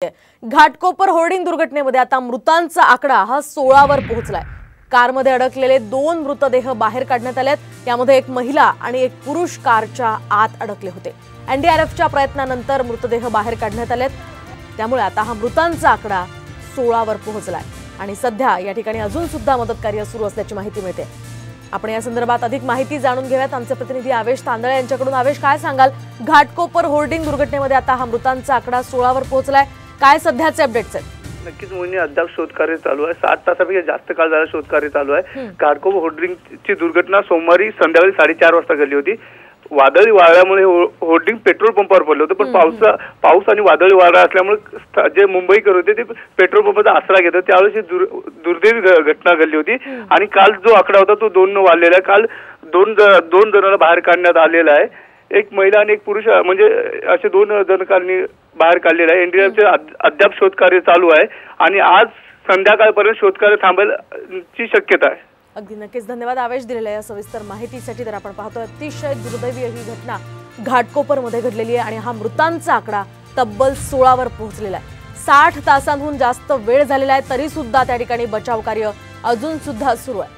Ghatkopar hoarding दुर्घटनेमध्ये आता मृतांचा आकडा हा 16 वर पोहोचलाय। कारमध्ये अडकलेले 2 मृतदेह बाहेर काढण्यात आलेत। यामध्ये एक महिला आणि एक पुरुष कारच्या आत अडकले होते। एनडीआरएफच्या प्रयत्नानंतर मृतदेह बाहेर काढण्यात आलेत। त्यामुळे आता हा मृतांचा आकडा 16 वर पोहोचलाय आणि सध्या या ठिकाणी अजून सुद्धा मदत कार्य सुरू असल्याची माहिती मिळते। आपण या संदर्भात अधिक माहिती जाणून घेऊयात आमचे प्रतिनिधी आवेश तांदळे यांच्याकडून। आवेश, काय सांगाल, घाटकोपर होर्डिंग दुर्घटनेमध्ये आता हा मृतांचा आकडा 16 वर पोहोचलाय, काय सध्याचे अपडेट्स आहेत? नक्कीच मोहिनी, अद्याप शोधकार्य चालू आहे। 7 तासापेक्षा जास्त काळ झाला शोधकार्य चालू आहे। घाटकोपर होर्डिंगची दुर्घटना सोमवारी संध्याकाळी 4:30 वाजता घडली होती। वादळी वाऱ्यामुळे होर्डिंग पेट्रोल पंपावर पडलं होतं, पण पाऊस आणि वादळी वारा असल्यामुळे जे मुंबईकर होते ते पेट्रोल पंपाचा आसरा घेतात। त्यावेळेस ही दुर्दैवी घटना घडली होती आणि काल जो आकडा होता तो 2 वाढलेला आहे। काल दोन जणांना बाहेर काढण्यात आलेला आहे। एक महिला आणि एक पुरुष, म्हणजे असे 2 जण बाहेर काढलेले आहे। एनडीआरएफचे अद्याप शोधकार्य चालू आहे आणि आज संध्याकाळपर्यंत शोधकार्य थांबेलची शक्यता आहे। अगदी नक्कीच, धन्यवाद आवेश दिलेल्या या सविस्तर माहितीसाठी। तर आपण पाहतोय अतिशय दुर्दैवी ही घटना घाटकोपर मध्ये घडलेली आहे आणि हा मृतांचा आकडा तब्बल 16 वर पोहोचलेला आहे। 60 तासांहून जास्त वेळ झालेला आहे, तरी सुद्धा त्या ठिकाणी बचाव कार्य अजून सुद्धा सुरू आहे।